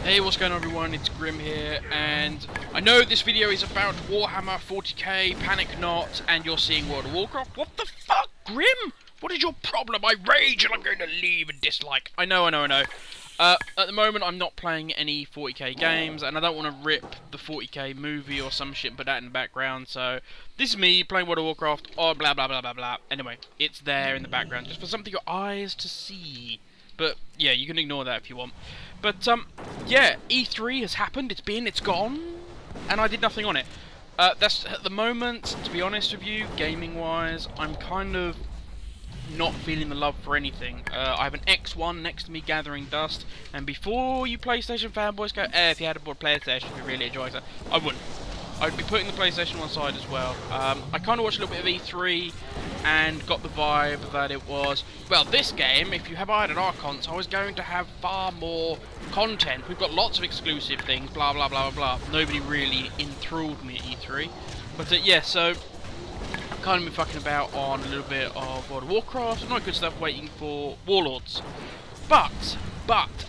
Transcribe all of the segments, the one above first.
Hey, what's going on everyone, it's Grim here, and I know this video is about Warhammer 40k, panic not, and you're seeing World of Warcraft. What the fuck, Grim? What is your problem? I rage and I'm going to leave and dislike. I know. At the moment I'm not playing any 40k games, and I don't want to rip the 40k movie or some shit and put that in the background, so this is me playing World of Warcraft, or blah blah blah blah blah. Anyway, it's there in the background, just for something for your eyes to see. But yeah, you can ignore that if you want. But yeah, E3 has happened. It's gone, and I did nothing on it. That's at the moment, to be honest with you, gaming-wise, I'm kind of not feeling the love for anything. I have an X1 next to me gathering dust, and before you PlayStation fanboys go, if you had a PlayStation, you really enjoy it, I wouldn't. I'd be putting the PlayStation on side as well. I kind of watched a little bit of E3 and got the vibe that it was, well, this game, if you have eyed at our console, is going to have far more content. We've got lots of exclusive things, blah blah blah blah blah. Nobody really enthralled me at E3. But yeah, so I've kind of been fucking about on a little bit of World of Warcraft, and all that good stuff, waiting for Warlords. But,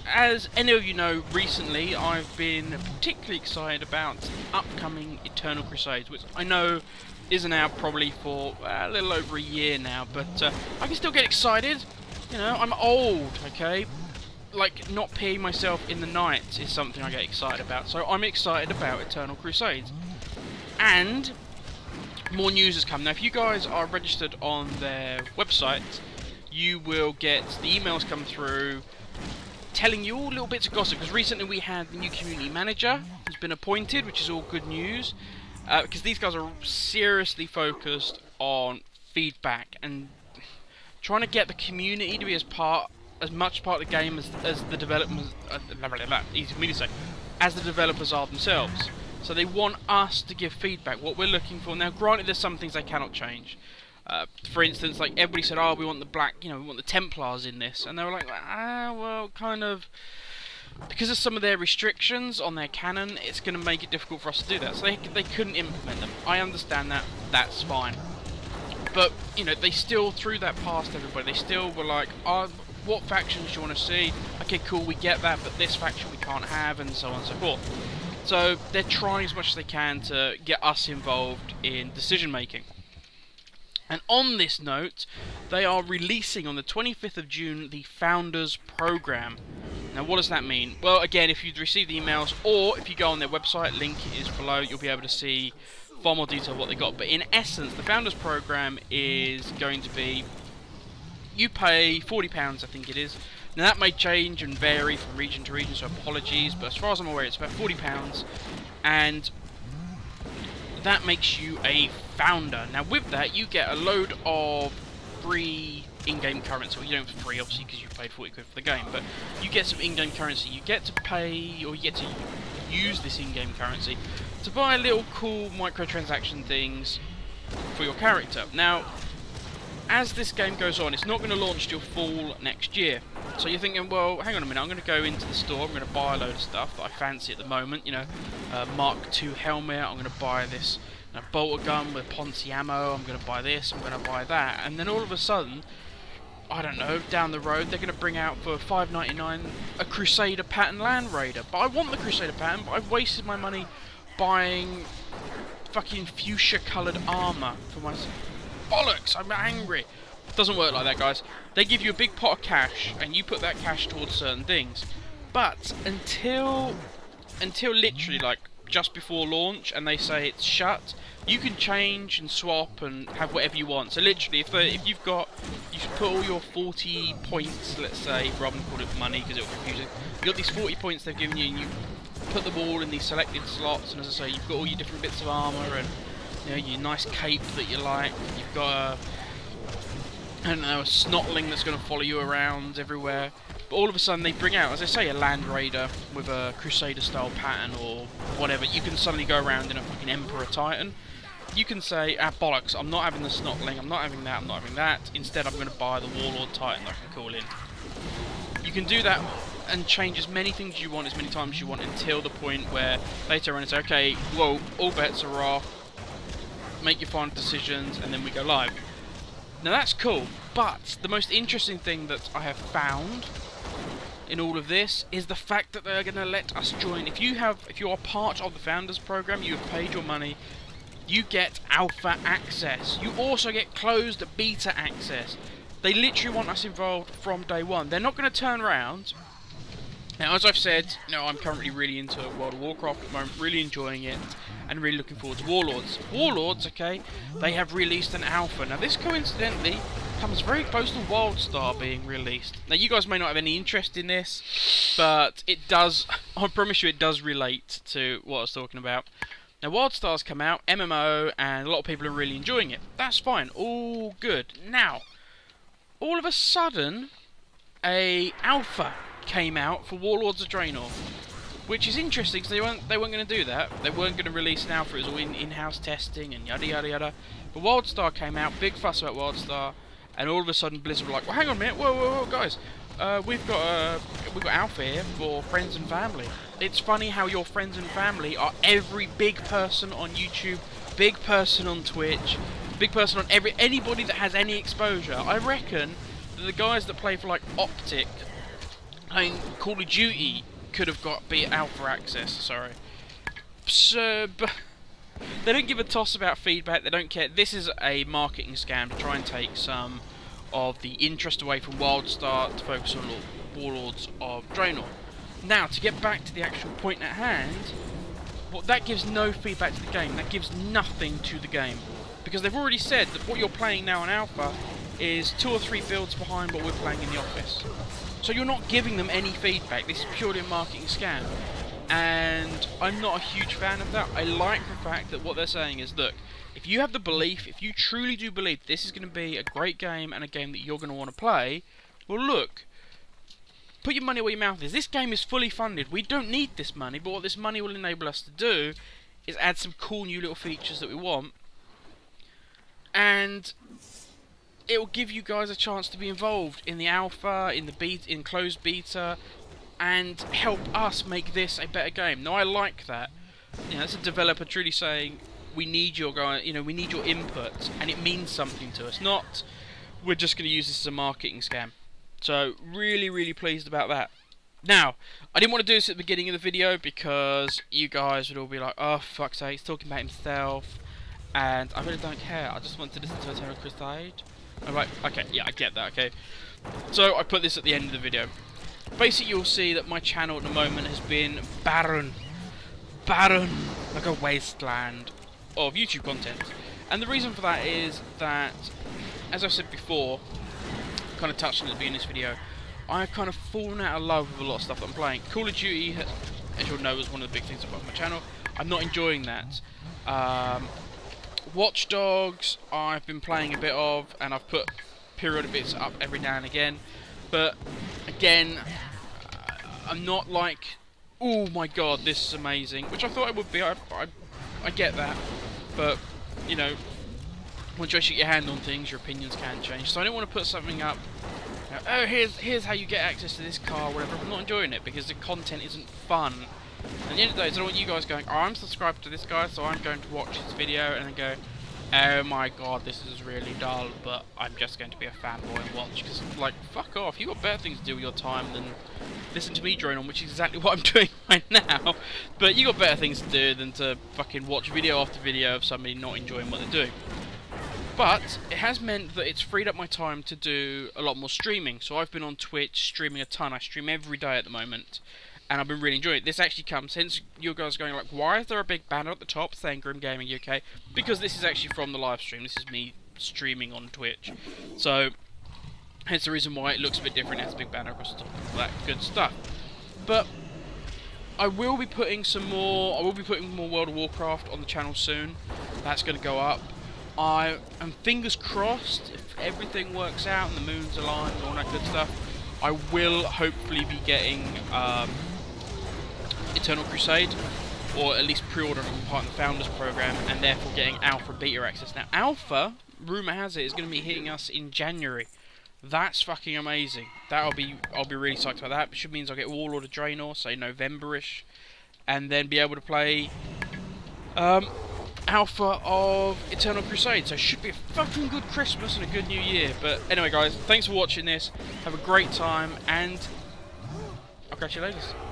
as any of you know, recently I've been particularly excited about upcoming Eternal Crusade, which I know isn't out probably for a little over a year now, but I can still get excited. You know, I'm old, okay? Like, not peeing myself in the night is something I get excited about, so I'm excited about Eternal Crusade. And more news has come. Now, if you guys are registered on their website, you will get the emails come through telling you all little bits of gossip, because recently we had the new community manager who's been appointed, which is all good news, because these guys are seriously focused on feedback and trying to get the community to be as much part of the game as the developers, easy for me to say, as the developers are themselves. So they want us to give feedback, what we're looking for. Now granted, there's some things they cannot change. For instance, like everybody said, oh, we want the black, we want the Templars in this, and they were like, well, kind of, because of some of their restrictions on their canon, it's going to make it difficult for us to do that. So they couldn't implement them. I understand that. That's fine. But they still threw that past everybody. They still were like, oh, what factions do you want to see? Okay, cool, we get that, but this faction we can't have, and so on and so forth. So they're trying as much as they can to get us involved in decision making. And on this note, they are releasing on the 25th of June the Founders Program. Now, what does that mean? Well, again, if you've received the emails, or if you go on their website, link is below, you'll be able to see far more detail of what they got. But in essence, the Founders Program is going to be, you pay £40, I think it is. Now, that may change and vary from region to region, so apologies, but as far as I'm aware, it's about £40, and that makes you a founder. Now with that, you get a load of free in-game currency. Well, you don't for free, obviously, because you paid 40 quid for the game, but you get some in-game currency. You get to pay, or you get to use this in-game currency to buy little cool microtransaction things for your character. Now, as this game goes on, it's not going to launch till fall next year. So you're thinking, well, hang on a minute, I'm going to go into the store, I'm going to buy a load of stuff that I fancy at the moment, Mark II helmet, I'm going to buy this bolter gun with Ponzi ammo, I'm going to buy this, I'm going to buy that, and then all of a sudden, I don't know, down the road, they're going to bring out for $5.99 a Crusader pattern Land Raider. But I want the Crusader pattern, but I've wasted my money buying fucking fuchsia coloured armour for myself. Bollocks, I'm angry. It doesn't work like that, guys. They give you a big pot of cash, and you put that cash towards certain things. But until literally like just before launch, and they say it's shut, you can change and swap and have whatever you want. So literally, if you put all your 40 points, let's say, rather than call it money because it'll confuse you. You've got these 40 points they've given you, and you put them all in these selected slots. And as I say, you've got all your different bits of armour and your nice cape that you like. You've got a snotling that's going to follow you around everywhere. But all of a sudden they bring out, as I say, a Land Raider with a Crusader style pattern or whatever. You can suddenly go around in a fucking Emperor Titan. You can say, bollocks, I'm not having the snotling, I'm not having that, I'm not having that. Instead I'm going to buy the Warlord Titan that I can call in. You can do that and change as many things as you want, as many times as you want, until the point where later on it's okay, whoa, all bets are off. Make your final decisions, and then we go live. Now that's cool, but the most interesting thing that I have found in all of this is the fact that they're going to let us join. If you are part of the Founders Program, you have paid your money, you get alpha access. You also get closed beta access. They literally want us involved from day one. They're not going to turn around. Now, as I've said, I'm currently really into World of Warcraft at the moment, really enjoying it, and really looking forward to Warlords. Warlords, okay, they have released an alpha. Now, this coincidentally comes very close to WildStar being released. Now, you guys may not have any interest in this, but it does, I promise you, it does relate to what I was talking about. Now, WildStar's come out, MMO, and a lot of people are really enjoying it. That's fine, all good. Now, all of a sudden, a alpha came out for Warlords of Draenor, which is interesting because they weren't going to do that. They weren't going to release an alpha. It was all in-house testing and yada yada yada. But WildStar came out, big fuss about WildStar, and all of a sudden Blizzard were like, "Well, hang on a minute, whoa, guys, we've got alpha here for friends and family." It's funny how your friends and family are every big person on YouTube, big person on Twitch, big person on anybody that has any exposure. I reckon that the guys that play for like Optic, Call of Duty could have got alpha access, sorry. So, but they don't give a toss about feedback, they don't care. This is a marketing scam to try and take some of the interest away from WildStar to focus on Warlords of Draenor. Now, to get back to the actual point at hand, that gives no feedback to the game, that gives nothing to the game. Because they've already said that what you're playing now in alpha is 2 or 3 builds behind what we're playing in the office. So you're not giving them any feedback. This is purely a marketing scam. And I'm not a huge fan of that. I like the fact that what they're saying is, look, if you have the belief, if you truly do believe this is going to be a great game and a game that you're going to want to play, well look, put your money where your mouth is. This game is fully funded. We don't need this money, but what this money will enable us to do is add some cool new little features that we want. And it will give you guys a chance to be involved in the alpha, in the beta, in closed beta, and help us make this a better game. Now, I like that. That's a developer truly saying, we need your we need your input, and it means something to us. Not, we're just going to use this as a marketing scam. So, really, really pleased about that. Now, I didn't want to do this at the beginning of the video because you guys would all be like, oh, fuck's sake, he's talking about himself, and I really don't care. I just want to listen to Eternal Crusade. Alright, okay, yeah, I get that, okay. So, I put this at the end of the video. Basically, you'll see that my channel at the moment has been barren, like a wasteland of YouTube content. And the reason for that is that, as I've said before, kind of touched on at the beginning of this video, I've kind of fallen out of love with a lot of stuff that I'm playing. Call of Duty, as you'll know, is one of the big things about my channel. I'm not enjoying that. Watch Dogs, I've been playing a bit of, and I've put periodic bits up every now and again. But, again, I'm not like, oh my god, this is amazing, which I thought it would be. I get that. But, once you actually get your hand on things, your opinions can change. So I don't want to put something up, oh, here's how you get access to this car, whatever. I'm not enjoying it because the content isn't fun. At the end of the day, I don't want you guys going, oh, I'm subscribed to this guy, so I'm going to watch his video, and then go, oh my god, this is really dull, but I'm just going to be a fanboy and watch. Because, like, fuck off. You've got better things to do with your time than listen to me drone on, which is exactly what I'm doing right now. But you got better things to do than to fucking watch video after video of somebody not enjoying what they're doing. But it has meant that it's freed up my time to do a lot more streaming. So I've been on Twitch streaming a ton. I stream every day at the moment. And I've been really enjoying it. This actually comes, since you guys are going like, why is there a big banner at the top saying Grim Gaming UK? Because this is actually from the live stream. This is me streaming on Twitch. So, hence the reason why it looks a bit different. It has a big banner across the top. All that good stuff. But I will be putting more World of Warcraft on the channel soon. That's going to go up. I am fingers crossed, if everything works out and the moon's aligned and all that good stuff, I will hopefully be getting Eternal Crusade, or at least pre-ordering part of the Founders Program, and therefore getting Alpha Beta access. Now, Alpha, rumour has it, is going to be hitting us in January. That's fucking amazing. I'll be really psyched about that. Which means I'll get Warlord of Draenor, say November-ish, and then be able to play Alpha of Eternal Crusade. So it should be a fucking good Christmas and a good New Year. But anyway, guys, thanks for watching this. Have a great time, and catch you later.